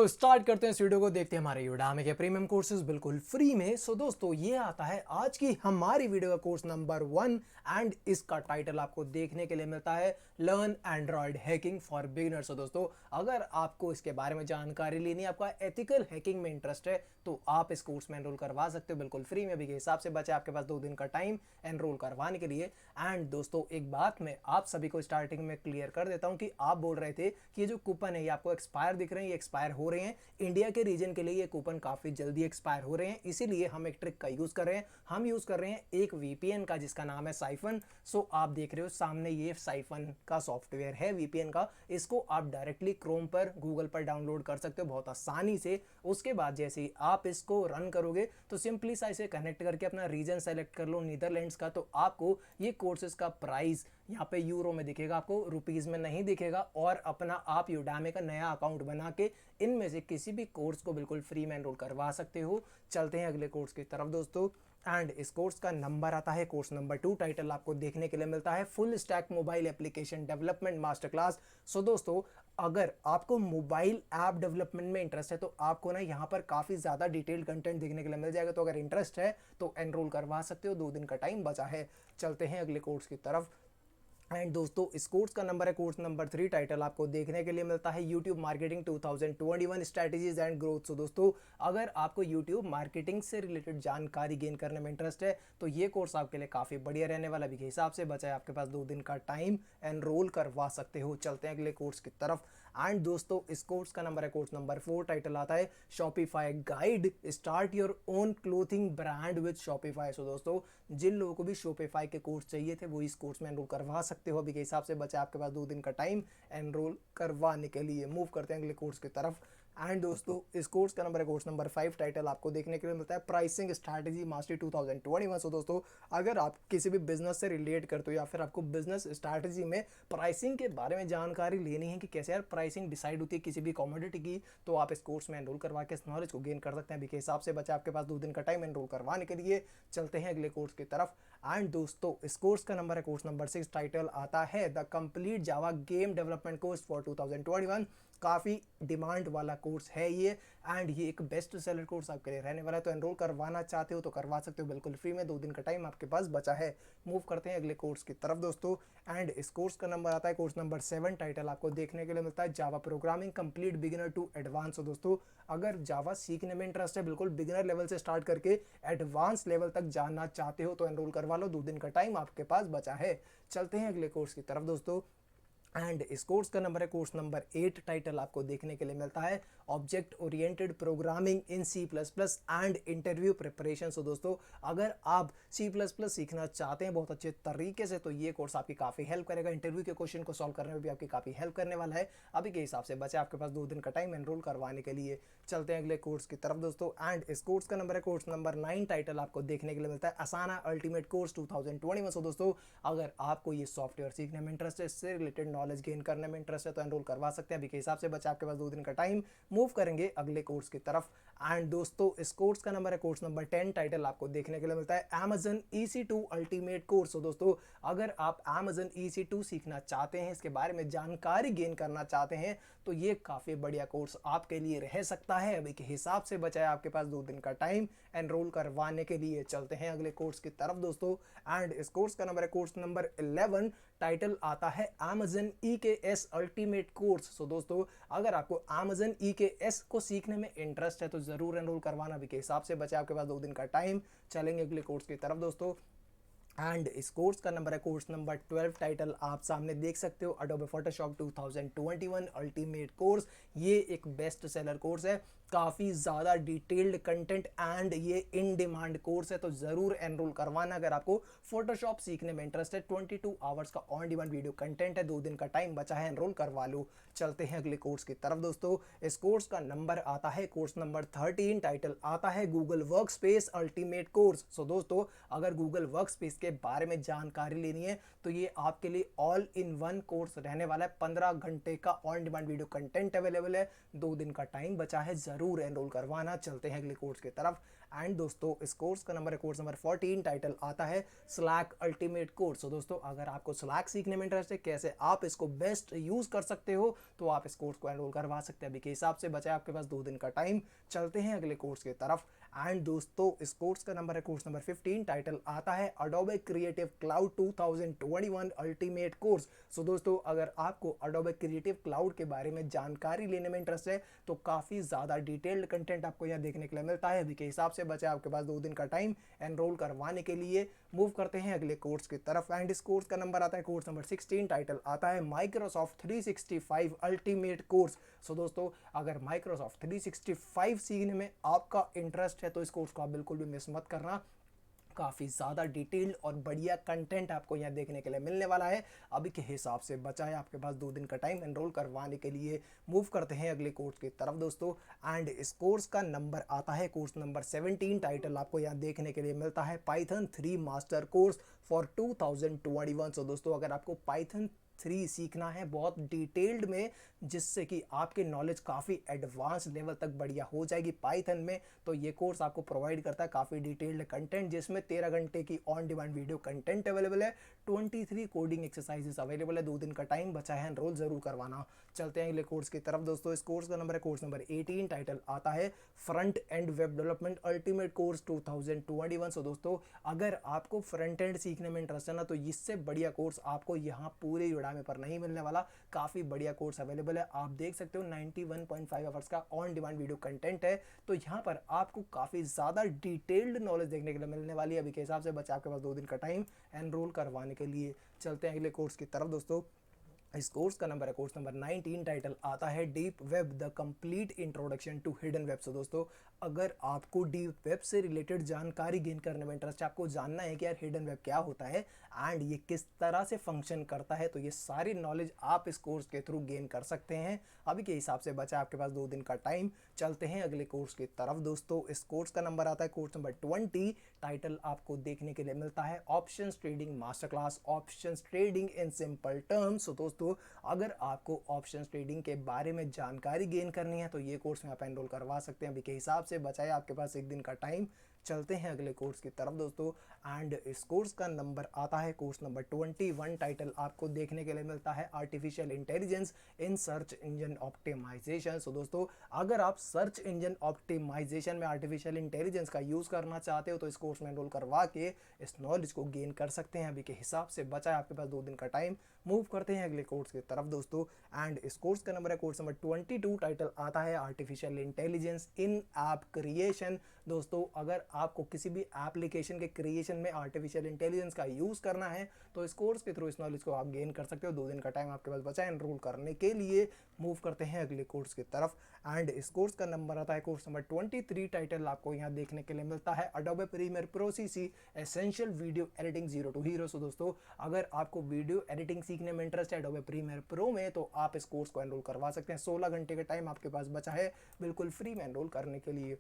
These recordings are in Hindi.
तो स्टार्ट करते हैं इस वीडियो को। देखते हैं हमारे Udemy के प्रीमियम कोर्सेज बिल्कुल फ्री में। सो दोस्तों ये आता है आज की हमारी वीडियो का कोर्स नंबर 1 एंड इसका टाइटल आपको देखने के लिए मिलता है learn Android hacking for beginners. तो दोस्तों अगर आपको इसके बारे में जानकारी लेनी है, आपका एथिकल हैकिंग में इंटरेस्ट है, तो आप इस कोर्स में एनरोल करवा सकते हो बिल्कुल फ्री में। अभी के हिसाब से बचा आपके पास 2 दिन का टाइम एनरोल करवाने के लिए। एंड दोस्तों एक बात मैं आप सभी को स्टार्टिंग में क्लियर कर देता हूं कि आप बोल रहे थे कि ये जो कूपन है ये आपको एक्सपायर दिख रहे हैं, ये एक्सपायर हो रहे हैं। इंडिया के रीजन के लिए ये कूपन काफी जल्दी एक्सपायर हो रहे हैं, इसीलिए हम एक ट्रिक का यूज कर रहे हैं। हम यूज कर रहे हैं एक वीपीएन का जिसका नाम है साइफन। सो आप देख रहे हो सामने ये साइफन का सॉफ्टवेयर है वीपीएन का। इसको आप डायरेक्टली क्रोम पर गूगल पर डाउनलोड कर सकते हो बहुत आसानी से। उसके बाद जैसे ही आप इसको रन करोगे तो सिंपली सा इसे कनेक्ट करके अपना रीजन सेलेक्ट कर लो नीदरलैंड्स का, तो आपको ये कोर्सेज का प्राइस यहाँ पे यूरो में दिखेगा, आपको रुपीज में नहीं दिखेगा। और अपना आप Udemy का नया अकाउंट बना के इनमें से किसी भी कोर्स को बिल्कुल फ्री में एनरोल करवा सकते हो। चलते हैं अगले कोर्स की तरफ दोस्तों। एंड इस कोर्स का नंबर आता है कोर्स नंबर 2। टाइटल आपको देखने के लिए मिलता है full stack mobile application development master class. So दोस्तों अगर आपको मोबाइल ऐप डेवलपमेंट में इंटरेस्ट है तो आपको ना यहाँ पर काफ़ी ज़्यादा डिटेल्ड कंटेंट देखने के लिए मिल जाएगा। तो अगर इंटरेस्ट है तो एनरोल करवा सकते हो, 2 दिन का टाइम बचा है। चलते हैं अगले कोर्स की तरफ। एंड दोस्तों इस कोर्स का नंबर है कोर्स नंबर 3। टाइटल आपको देखने के लिए मिलता है YouTube marketing 2021 strategies and growth. So दोस्तों अगर आपको यूट्यूब मार्केटिंग से रिलेटेड जानकारी गेन करने में इंटरेस्ट है तो ये कोर्स आपके लिए काफ़ी बढ़िया रहने वाला। भी के हिसाब से बचा है आपके पास 2 दिन का टाइम, एनरोल करवा सकते हो। चलते हैं अगले कोर्स की तरफ। एंड दोस्तों इस कोर्स का नंबर है कोर्स नंबर 4। टाइटल आता है Shopify guide start your own clothing brand with Shopify. So दोस्तों जिन लोगों को भी शॉपिफाई के कोर्स चाहिए थे वो इस कोर्स में एनरोल करवा सकते हो। अभी के हिसाब से बचा आपके पास 2 दिन का टाइम एनरोल करवाने के लिए। मूव करते हैं अगले कोर्स की तरफ। एंड दोस्तों इस कोर्स का नंबर है कोर्स नंबर 5। टाइटल आपको देखने के लिए मिलता है प्राइसिंग स्ट्रैटेजी मास्टरी 2021। सो दोस्तों अगर आप किसी भी बिजनेस से रिलेट करते हो या फिर आपको बिजनेस स्ट्रैटेजी में प्राइसिंग के बारे में जानकारी लेनी है कि कैसे यार प्राइसिंग डिसाइड होती है किसी भी कमोडिटी की, तो आप इस कोर्स में एनरोल करवा के इस नॉलेज को गेन कर सकते हैं। अभी के हिसाब से बचा आपके पास 2 दिन का टाइम एनरोल करवाने के लिए। चलते हैं अगले कोर्स की तरफ। एंड दोस्तों इस कोर्स का नंबर है कोर्स नंबर 6। टाइटल आता है the complete Java game development course for 2021। काफ़ी डिमांड वाला कोर्स है ये एंड ये एक बेस्ट सेलर कोर्स आपके लिए रहने वाला है। तो एनरोल करवाना चाहते हो तो करवा सकते हो बिल्कुल फ्री में, 2 दिन का टाइम आपके पास बचा है। मूव करते हैं अगले कोर्स की तरफ दोस्तों। एंड इस कोर्स का नंबर आता है कोर्स नंबर 7। टाइटल आपको देखने के लिए मिलता है Java programming complete beginner to advance. तो दोस्तों अगर जावा सीखने में इंटरेस्ट है, बिल्कुल बिगिनर लेवल से स्टार्ट करके एडवांस लेवल तक जानना चाहते हो तो एनरोल करवा लो, 2 दिन का टाइम आपके पास बचा है। चलते हैं अगले कोर्स की तरफ दोस्तों। एंड इस कोर्स का नंबर है कोर्स नंबर 8। टाइटल आपको देखने के लिए मिलता है object oriented programming in C++ and interview preparation. So दोस्तों अगर आप C++ सीखना चाहते हैं बहुत अच्छे तरीके से तो ये कोर्स आपकी काफ़ी हेल्प करेगा। इंटरव्यू के क्वेश्चन को सॉल्व करने में भी आपकी काफ़ी हेल्प करने वाला है। अभी के हिसाब से बचा आपके पास 2 दिन का टाइम एनरोल करवाने के लिए। चलते हैं अगले कोर्स की तरफ दोस्तों। एंड इस कोर्स का नंबर है कोर्स नंबर 9। टाइटल आपको देखने के लिए मिलता है असाना अल्टीमेट कोर्स 2021। सो दोस्तों अगर आपको ये सॉफ्टवेयर सीखने में इंटरेस्ट है, इससे रिलेटेड नॉलेज गेन करने में इंटरेस्ट है तो एनरोल करवा सकते हैं। अभी के हिसाब से बचा आपके पास 2 दिन का टाइम। मूव करेंगे अगले कोर्स की तरफ। एंड दोस्तों इस कोर्स का नंबर है कोर्स नंबर 10। टाइटल आपको देखने के लिए मिलता है Amazon EC2 अल्टीमेट कोर्स। तो दोस्तों अगर आप Amazon EC2 सीखना चाहते हैं, इसके बारे में जानकारी गेन करना चाहते हैं तो ये काफ़ी बढ़िया कोर्स आपके लिए रह सकता है। अभी के हिसाब से बचा है आपके पास 2 दिन का टाइम एनरोल करवाने के लिए। चलते हैं अगले कोर्स की तरफ दोस्तों। एंड इस कोर्स का नंबर है कोर्स नंबर 11। टाइटल आता है Amazon EKS ultimate course. So दोस्तों अगर आपको Amazon EKS को सीखने में इंटरेस्ट है तो जरूर एनरोल करवाना। भी के हिसाब से बचा आपके पास 2 दिन का टाइम। चलेंगे अगले कोर्स की तरफ दोस्तों। एंड इस कोर्स का नंबर है कोर्स नंबर 12। टाइटल आप सामने देख सकते हो Adobe Photoshop 2021 अल्टीमेट कोर्स। ये एक बेस्ट सेलर कोर्स है, काफ़ी ज़्यादा डिटेल्ड कंटेंट एंड ये इन डिमांड कोर्स है तो ज़रूर एनरोल करवाना अगर आपको फोटोशॉप सीखने में इंटरेस्ट है। 22 आवर्स का ऑन डिमांड वीडियो कंटेंट है, 2 दिन का टाइम बचा है, एनरोल करवा लो। चलते हैं अगले कोर्स की तरफ दोस्तों। इस कोर्स का नंबर आता है कोर्स नंबर 13। टाइटल आता है Google workspace ultimate course. So दोस्तों अगर गूगल वर्कस्पेस के के बारे में जानकारी लेनी है तो ये आपके लिए ऑल इन वन कोर्स रहने वाला है। 15 घंटे का on demand video content available है, 2 दिन का टाइम बचा है, ज़रूर एनरोल करवाना। चलते हैं अगले कोर्स की तरफ। एंड दोस्तों इस कोर्स का नंबर है कोर्स नंबर 14, टाइटल आता है स्लैक अल्टीमेट कोर्स। तो दोस्तों अगर आपको स्लैक सीखने में इंटरेस्ट है, कैसे आप इसको बेस्ट यूज़ कर सकते हो, तो आप इस कोर्स को एनरोल करवा सकते हैं। अभी के हिसाब से बचा है आपके पास 2 दिन का टाइम। चलते हैं अगले कोर्स की तरफ। एंड दोस्तों इस कोर्स का नंबर है कोर्स नंबर 15, टाइटल आता है Adobe Creative Cloud 2021 ultimate course. So दोस्तों अगर आपको अडोबे क्रिएटिव क्लाउड के बारे में जानकारी लेने में इंटरेस्ट है तो काफ़ी ज़्यादा डिटेल्ड कंटेंट आपको यहाँ देखने के लिए मिलता है। अभी के हिसाब से बचा है आपके पास 2 दिन का टाइम एनरोल करवाने के लिए। मूव करते हैं अगले कोर्स की तरफ। एंड इस कोर्स का नंबर आता है कोर्स नंबर 16, टाइटल आता है माइक्रोसॉफ्ट 365 अल्टीमेट कोर्स। सो दोस्तों अगर माइक्रोसॉफ्ट 365 सीखने में आपका इंटरेस्ट है तो इस कोर्स को आप बिल्कुल भी मिस मत करना। काफ़ी ज़्यादा डिटेल्ड और बढ़िया कंटेंट आपको यहाँ देखने के लिए मिलने वाला है। अभी के हिसाब से बचा है आपके पास 2 दिन का टाइम एनरोल करवाने के लिए। मूव करते हैं अगले कोर्स की तरफ दोस्तों। एंड इस कोर्स का नंबर आता है कोर्स नंबर 17, टाइटल आपको यहाँ देखने के लिए मिलता है Python 3 master course for 2021। So दोस्तों अगर आपको पाइथन 3 सीखना है बहुत डिटेल्ड में, जिससे कि आपके नॉलेज काफ़ी एडवांस लेवल तक बढ़िया हो जाएगी पाइथन में, तो ये कोर्स आपको प्रोवाइड करता है काफ़ी डिटेल्ड कंटेंट, जिसमें 13 घंटे की on demand video content available है, 23 कोडिंग एक्सरसाइजेस अवेलेबल है। 2 दिन का टाइम बचा है, एनरोल जरूर करवाना। चलते हैं अगले कोर्स की तरफ दोस्तों। इस कोर्स का नंबर है कोर्स नंबर 18, टाइटल आता है front end web development ultimate course 2021। So दोस्तों अगर आपको फ्रंट एंड सीखने में इंटरेस्ट है ना, तो इससे बढ़िया कोर्स आपको यहाँ पूरे में पर नहीं मिलने वाला। काफ़ी बढ़िया कोर्स अवेलेबल है, आप देख सकते हो 91.5 आवर्स का ऑन डिमांड वीडियो कंटेंट है। तो यहाँ पर आपको काफ़ी ज़्यादा डिटेल्ड नॉलेज देखने के लिए मिलने वाली है। अभी के हिसाब से बचा आपके पास 2 दिन का टाइम एनरोल करवाने के लिए। चलते हैं अगले कोर्स की तरफ दोस्तों। इस कोर्स का नंबर है कोर्स नंबर 19, टाइटल आता है deep web the complete introduction to hidden web. So दोस्तों अगर आपको डीप वेब से रिलेटेड जानकारी गेन करने में इंटरेस्ट है, आपको जानना है कि यार हिडन वेब क्या होता है एंड ये किस तरह से फंक्शन करता है, तो ये सारी नॉलेज आप इस कोर्स के थ्रू गेन कर सकते हैं। अभी के हिसाब से बचा आपके पास 2 दिन का टाइम। चलते हैं अगले कोर्स की तरफ दोस्तों। इस कोर्स का नंबर आता है कोर्स नंबर 20, टाइटल आपको देखने के लिए मिलता है options trading master class, options trading in simple terms. तो दोस्तों अगर आपको ऑप्शंस ट्रेडिंग के बारे में जानकारी गेन करनी है तो ये कोर्स में आप एनरोल करवा सकते हैं। अभी के हिसाब से बचा है आपके पास 1 दिन का टाइम। चलते हैं अगले कोर्स की तरफ दोस्तों। एंड इस कोर्स का नंबर आता है कोर्स नंबर 21, टाइटल आपको देखने के लिए मिलता है artificial intelligence in search engine optimization. So दोस्तों अगर आप सर्च इंजन ऑप्टिमाइजेशन में आर्टिफिशियल इंटेलिजेंस का यूज़ करना चाहते हो तो इस कोर्स में एनरोल करवा के इस नॉलेज को गेन कर सकते हैं। अभी के हिसाब से बचा है आपके पास 2 दिन का टाइम। मूव करते हैं अगले कोर्स की तरफ दोस्तों। एंड इस कोर्स का नंबर है कोर्स नंबर 22, टाइटल आता है आर्टिफिशियल इंटेलिजेंस इन ऐप क्रिएशन। दोस्तों अगर आपको किसी भी एप्लीकेशन के क्रिएशन में आर्टिफिशियल इंटेलिजेंस का यूज़ करना है तो इस कोर्स के थ्रू इस नॉलेज को आप गेन कर सकते हो। 2 दिन का टाइम आपके पास बचा है एनरोल करने के लिए। मूव करते हैं अगले कोर्स की तरफ। एंड इस कोर्स का नंबर आता है कोर्स नंबर 23, टाइटल आपको यहाँ देखने के लिए मिलता है Adobe Premiere Pro CC essential video editing 0 to hero. So दोस्तों अगर आपको वीडियो एडिटिंग सीखने में इंटरेस्ट है अडोबे प्रीमियर प्रो में, तो आप इस कोर्स को एनरोल करवा सकते हैं। 16 घंटे का टाइम आपके पास बचा है बिल्कुल फ्री में एनरोल करने के लिए।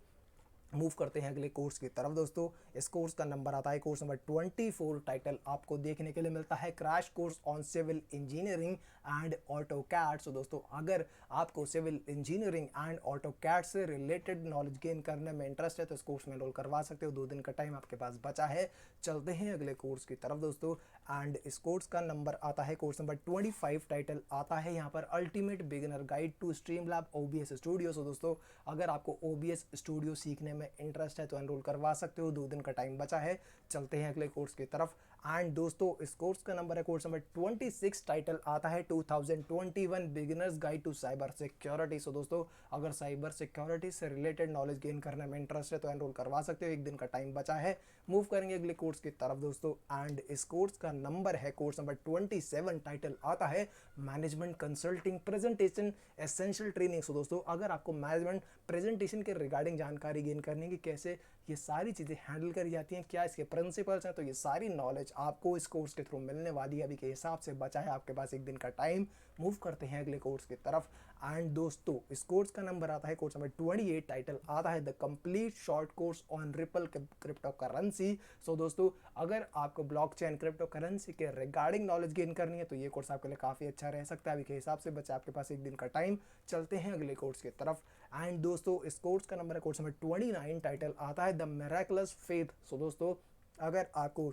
मूव करते हैं अगले कोर्स की तरफ दोस्तों। इस कोर्स का नंबर आता है कोर्स नंबर 24, टाइटल आपको देखने के लिए मिलता है crash course on civil engineering and AutoCAD. So दोस्तों अगर आपको civil engineering and AutoCAD से रिलेटेड नॉलेज गेन करने में इंटरेस्ट है तो इस कोर्स में एनरोल करवा सकते हो। 2 दिन का टाइम आपके पास बचा है। चलते हैं अगले कोर्स की तरफ दोस्तों। एंड इस कोर्स का नंबर आता है कोर्स नंबर 25, टाइटल आता है यहाँ पर ultimate beginner guide to Streamlab OBS Studio. So दोस्तों अगर आपको OBS स्टूडियो सीखने में इंटरेस्ट है तो एनरोल करवा सकते हो। 2 दिन का टाइम बचा है। चलते हैं अगले कोर्स की तरफ। एंड दोस्तों इस कोर्स का नंबर है कोर्स नंबर 26, टाइटल आता है 2021 beginners guide to cyber security. So दोस्तों अगर साइबर सिक्योरिटी से रिलेटेड नॉलेज गेन करने में इंटरेस्ट है तो एनरोल करवा सकते हो। 1 दिन का टाइम बचा है। मूव करेंगे अगले कोर्स की तरफ दोस्तों। एंड इस कोर्स का नंबर है कोर्स नंबर 27, टाइटल आता है management consulting presentation essential training. So दोस्तों अगर आपको मैनेजमेंट प्रेजेंटेशन के रिगार्डिंग जानकारी गेन करने की, कैसे ये सारी चीज़ें हैंडल करी जाती हैं, क्या इसके प्रिंसिपल्स हैं, तो ये सारी नॉलेज आपको इस कोर्स के थ्रू मिलने वाली है। अभी के हिसाब से बचा है आपके पास 1 दिन का टाइम। मूव करते हैं अगले कोर्स की तरफ। एंड दोस्तों इस कोर्स का नंबर आता है कोर्स नंबर 28, टाइटल आता है the complete short course on Ripple crypto currency. So दोस्तों अगर आपको ब्लॉकचेन क्रिप्टो करेंसी के रिगार्डिंग नॉलेज गेन करनी है तो ये कोर्स आपके लिए काफ़ी अच्छा रह सकता है। अभी के हिसाब से बच्चे आपके पास एक दिन का टाइम, चलते हैं अगले कोर्स की तरफ। एंड दोस्तों इस कोर्स का नंबर है कोर्स नंबर 29, टाइटल आता है द मिरेकलस फेथ। सो दोस्तों अगर आपको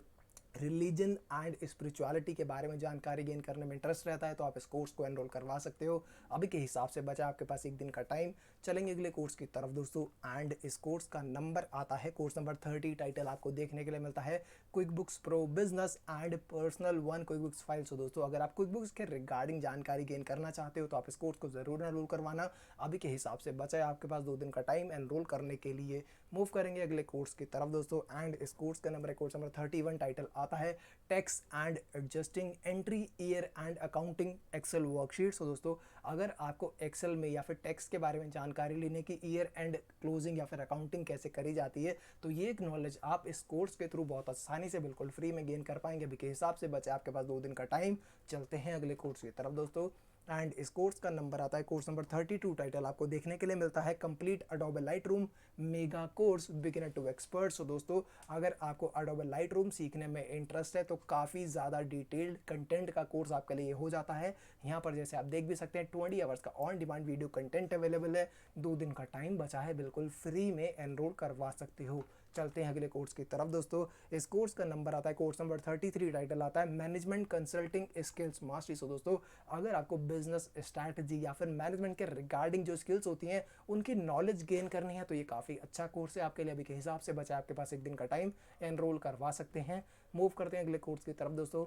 रिलीजन एंड स्पिरिचुअलिटी के बारे में जानकारी गेन करने में इंटरेस्ट रहता है तो आप इस कोर्स को एनरोल करवा सकते हो। अभी के हिसाब से बचा आपके पास एक दिन का टाइम, चलेंगे अगले कोर्स की तरफ दोस्तों। एंड इस कोर्स का नंबर आता है कोर्स नंबर 30, टाइटल आपको देखने के लिए मिलता है QuickBooks Pro business and personal one QuickBooks file. So दोस्तों अगर आप क्विक बुक्स के रिगार्डिंग जानकारी गेन करना चाहते हो तो आप इस कोर्स को जरूर एनरोल करवाना। अभी के हिसाब से बचा है आपके पास 2 दिन का टाइम एनरोल करने के लिए। मूव करेंगे अगले कोर्स की तरफ दोस्तों। एंड इस कोर्स का नंबर है कोर्स नंबर 31, टाइटल आता है tax and adjusting entry year end accounting Excel worksheet. So दोस्तों अगर आपको एक्सेल में या फिर टैक्स के बारे में जानकारी लेने की ईयर एंड क्लोजिंग या फिर अकाउंटिंग कैसे करी जाती है तो ये एक नॉलेज आप इस कोर्स के थ्रू बहुत आसानी से बिल्कुल फ्री में गेन कर पाएंगे। अभी के हिसाब से बचे आपके पास 2 दिन का टाइम, चलते हैं अगले कोर्स की तरफ दोस्तों। एंड इस कोर्स का नंबर आता है कोर्स नंबर 32, टाइटल आपको देखने के लिए मिलता है complete Adobe Lightroom mega course beginner to expert. So दोस्तों अगर आपको अडोबे लाइटरूम सीखने में इंटरेस्ट है तो काफ़ी ज़्यादा डिटेल्ड कंटेंट का कोर्स आपके लिए हो जाता है। यहाँ पर जैसे आप देख भी सकते हैं 20 आवर्स का on demand video content available है। 2 दिन का टाइम बचा है, बिल्कुल फ्री में एनरोल करवा सकते हो। चलते हैं अगले कोर्स की तरफ दोस्तों। इस कोर्स का नंबर आता है कोर्स नंबर 33, टाइटल आता है मैनेजमेंट कंसल्टिंग स्किल्स मास्टरी। सो दोस्तों अगर आपको बिजनेस स्ट्रैटेजी या फिर मैनेजमेंट के रिगार्डिंग जो स्किल्स होती हैं उनकी नॉलेज गेन करनी है तो ये काफ़ी अच्छा कोर्स है आपके लिए। अभी के हिसाब से बचा आपके पास एक दिन का टाइम, एनरोल करवा सकते हैं। मूव करते हैं अगले कोर्स की तरफ दोस्तों।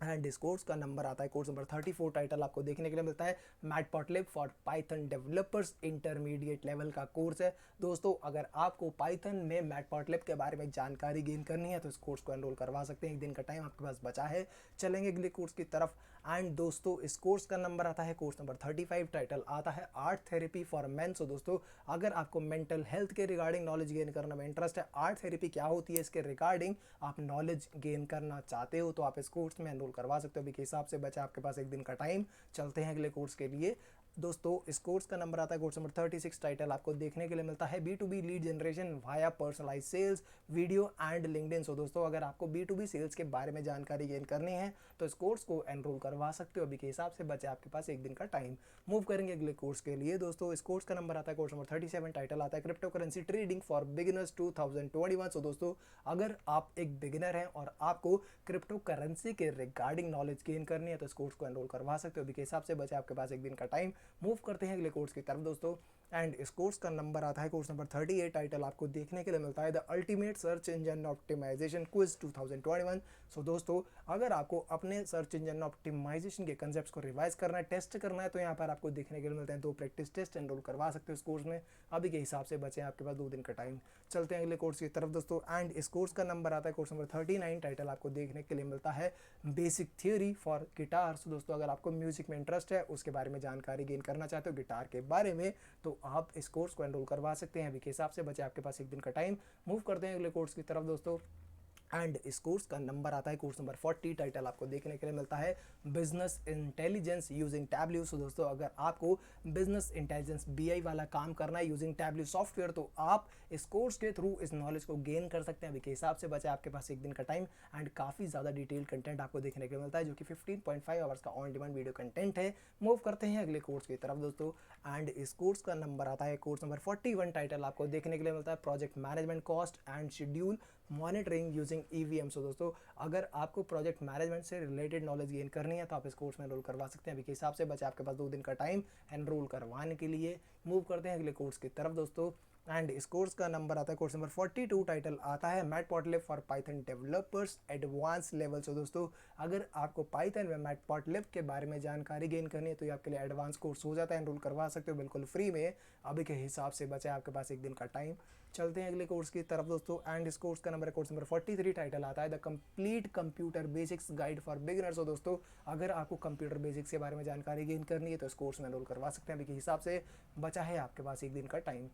एंड इस कोर्स का नंबर आता है कोर्स नंबर 34, टाइटल आपको देखने के लिए मिलता है Matplotlib for Python developers intermediate level का कोर्स है। दोस्तों अगर आपको पाइथन में मैटप्लॉटलिब के बारे में जानकारी गेन करनी है तो इस कोर्स को एनरोल करवा सकते हैं। एक दिन का टाइम आपके पास बचा है, चलेंगे अगले कोर्स की तरफ। एंड दोस्तों इस कोर्स का नंबर आता है कोर्स नंबर 35, टाइटल आता है आर्ट थेरेपी फॉर मेन। सो दोस्तों अगर आपको मेंटल हेल्थ के रिगार्डिंग नॉलेज गेन करने में इंटरेस्ट है, आर्ट थेरेपी क्या होती है इसके रिगार्डिंग आप नॉलेज गेन करना चाहते हो तो आप इस कोर्स में एनरोल करवा सकते हो। अभी के हिसाब से बचा आपके पास एक दिन का टाइम, चलते हैं अगले कोर्स के लिए दोस्तों। इस कोर्स का नंबर आता है कोर्स नंबर 36, टाइटल आपको देखने के लिए मिलता है B2B lead generation via personalize sales video and LinkedIn. So दोस्तों अगर आपको B2B सेल्स के बारे में जानकारी गेन करनी है तो इस कोर्स को एनरोल करवा सकते हो। अभी के हिसाब से बचे आपके पास एक दिन का टाइम। मूव करेंगे अगले कोर्स के लिए दोस्तों। इस कोर्स का नंबर आता है कोर्स नंबर 37, टाइटल आता है crypto currency trading for beginners 2021। So दोस्तों अगर आप एक बिगिनर हैं और आपको क्रिप्टो करेंसी के रिगार्डिंग नॉलेज गेन करनी है तो इस कोर्स को एनरोल करवा सकते हो। अभी के हिसाब से बचे आपके पास एक दिन का टाइम। मूव करते हैं अगले कोर्स की तरफ दोस्तों। एंड इस कोर्स का नंबर आता है कोर्स नंबर 38, टाइटल आपको देखने के लिए मिलता है the ultimate search engine optimisation quiz 2021। So दोस्तों अगर आपको अपने सर्च इंजन ऑप्टिमाइजेशन के कंसेप्ट को रिवाइज करना है, टेस्ट करना है तो यहाँ पर आपको देखने के लिए मिलते हैं 2 प्रैक्टिस टेस्ट, एनरोल करवा सकते हो इस कोर्स में। अभी के हिसाब से बचे आपके पास 2 दिन का टाइम, चलते हैं अगले कोर्स की तरफ दोस्तों। एंड इस कोर्स का नंबर आता है कोर्स नंबर 39, टाइटल आपको देखने के लिए मिलता है basic theory for guitar. So दोस्तों अगर आपको म्यूजिक में इंटरेस्ट है, उसके बारे में जानकारी गेन करना चाहते हो गिटार के बारे में तो आप इस कोर्स को एनरोल करवा सकते हैं। अभी के हिसाब से बचे आपके पास एक दिन का टाइम। मूव करते हैं अगले कोर्स की तरफ दोस्तों। एंड इस कोर्स का नंबर आता है कोर्स नंबर 40, टाइटल आपको देखने के लिए मिलता है बिजनेस इंटेलिजेंस यूजिंग टैब्ल्यू। सो दोस्तों अगर आपको बिजनेस इंटेलिजेंस BI वाला काम करना है यूजिंग टैब्ल्यू सॉफ्टवेयर तो आप इस कोर्स के थ्रू इस नॉलेज को गेन कर सकते हैं। अभी के हिसाब से बचा आपके पास एक दिन का टाइम एंड काफ़ी ज़्यादा डिटेल कंटेंट आपको देखने के लिए मिलता है जो कि 15.5 आवर्स का ऑन डिमांड वीडियो कंटेंट है। मूव करते हैं अगले कोर्स की तरफ दोस्तों। एंड इस कोर्स का नंबर आता है कोर्स नंबर 41, टाइटल आपको देखने के लिए मिलता है project management cost and schedule monitoring using EVM। सो दोस्तों अगर आपको प्रोजेक्ट मैनेजमेंट से रिलेटेड नॉलेज गेन करनी है तो आप इस कोर्स में एनरोल करवा सकते हैं। अभी के हिसाब से बचा आपके पास 2 दिन का टाइम एनरोल करवाने के लिए। मूव करते हैं अगले कोर्स की तरफ दोस्तों। एंड इस कोर्स का नंबर आता है कोर्स नंबर 42, टाइटल आता है Matplotlib for Python developers advance level. So दोस्तों अगर आपको पाइथन में मैटप्लॉटलिब के बारे में जानकारी गेन करनी है तो ये आपके लिए एडवांस कोर्स हो जाता है, एनरोल करवा सकते हो बिल्कुल फ्री में। अभी के हिसाब से बचा आपके पास एक दिन का टाइम, चलते हैं अगले कोर्स की तरफ दोस्तों। एंड इस कोर्स का नंबर है कोर्स नंबर 43, टाइटल आता है the complete computer basics guide for beginners. हो दोस्तों अगर आपको कंप्यूटर बेसिक्स के बारे में जानकारी गेन करनी है तो इस कोर्स में एनरोल करवा सकते हैं। अभी के हिसाब से बचा है आपके पास एक दिन का टाइम,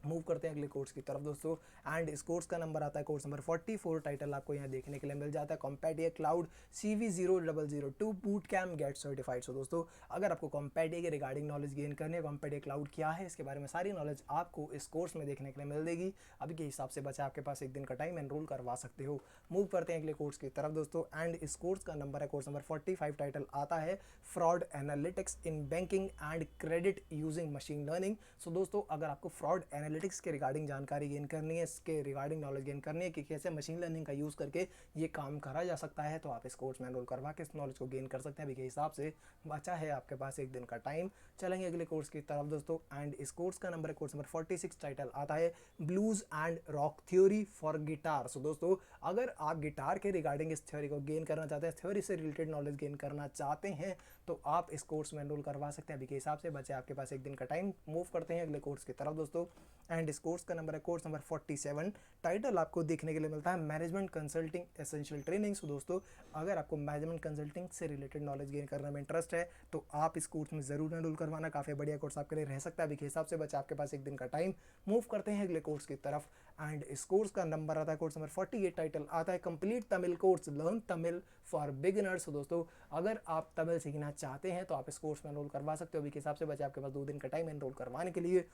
मूव करते हैं अगले कोर्स की तरफ दोस्तों। एंड इस कोर्स का नंबर आता है कोर्स नंबर 44। टाइटल आपको यहाँ देखने के लिए मिल जाता है CompTIA cloud CV0002 boot camp get certified. So दोस्तों अगर आपको CompTIA के रिगार्डिंग नॉलेज गेन करनी है, CompTIA क्लाउड क्या है इसके बारे में सारी नॉलेज आपको इस कोर्स में देखने के लिए मिल देगी। अभी के हिसाब से बचा आपके पास एक दिन का टाइम, एनरोल करवा सकते हो। मूव करते हैं अगले कोर्स की तरफ दोस्तों। एंड इस कोर्स का नंबर है कोर्स नंबर 45। टाइटल आता है fraud analytics in banking and credit using machine learning. So दोस्तों अगर आपको फ्रॉड एनालिटिक्स के रिगार्डिंग जानकारी गेन करनी है, इसके रिगार्डिंग नॉलेज गेन करनी है कि कैसे मशीन लर्निंग का यूज़ करके ये काम करा जा सकता है, तो आप इस कोर्स में एनरोल करवा के इस नॉलेज को गेन कर सकते हैं। अभी के हिसाब से बचा है आपके पास एक दिन का टाइम। चलेंगे अगले कोर्स की तरफ दोस्तों। एंड इस कोर्स का नंबर है कोर्स नंबर 46। टाइटल आता है blues and rock theory for guitar. So दोस्तों अगर आप गिटार के रिगार्डिंग इस थ्योरी को गेन करना चाहते हैं, थ्योरी से रिलेटेड नॉलेज गेन करना चाहते हैं, तो आप इस कोर्स में एनरोल करवा सकते हैं। अभी के हिसाब से बचे आपके पास एक दिन का टाइम। मूव करते हैं अगले कोर्स की तरफ दोस्तों। एंड इस कोर्स का नंबर है कोर्स नंबर 47। टाइटल आपको देखने के लिए मिलता है management consulting essential training. So दोस्तों अगर आपको मैनेजमेंट कंसल्टिंग से रिलेटेड नॉलेज गेन करने में इंटरेस्ट है तो आप इस कोर्स में ज़रूर एनरोल करवाना, काफ़ी बढ़िया कोर्स आपके लिए रह सकता है। अभी के हिसाब से बचा आपके पास एक दिन का टाइम। मूव करते हैं अगले कोर्स की तरफ। एंड इस कोर्स का नंबर आता है कोर्स नंबर 48। टाइटल आता है complete Tamil course learn Tamil for beginners. तो दोस्तों अगर आप तमिल सीखना चाहते हैं तो आप इस कोर्स में एनरोल करवा सकते हो। अभी के हिसाब से बचा आपके पास 2 दिन का टाइम एनरोल करवाने के लिए।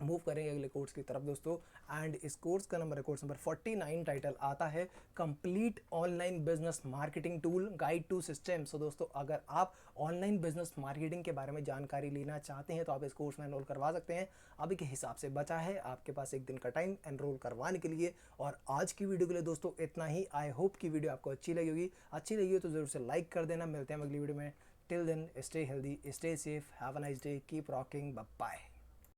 मूव करेंगे अगले कोर्स की तरफ दोस्तों। एंड इस कोर्स का नंबर है कोर्स नंबर 49। टाइटल आता है complete online business marketing tool guide to system. So दोस्तों अगर आप ऑनलाइन बिजनेस मार्केटिंग के बारे में जानकारी लेना चाहते हैं तो आप इस कोर्स में एनरोल करवा सकते हैं। अभी के हिसाब से बचा है आपके पास एक दिन का टाइम एनरोल करवाने के लिए। और आज की वीडियो के लिए दोस्तों इतना ही। आई होप कि वीडियो आपको अच्छी लगी होगी। अच्छी लगी हो तो ज़रूर से लाइक कर देना। मिलते हैं अगली वीडियो में। Till then stay healthy, stay safe, have a nice day, keep rocking, bye bye.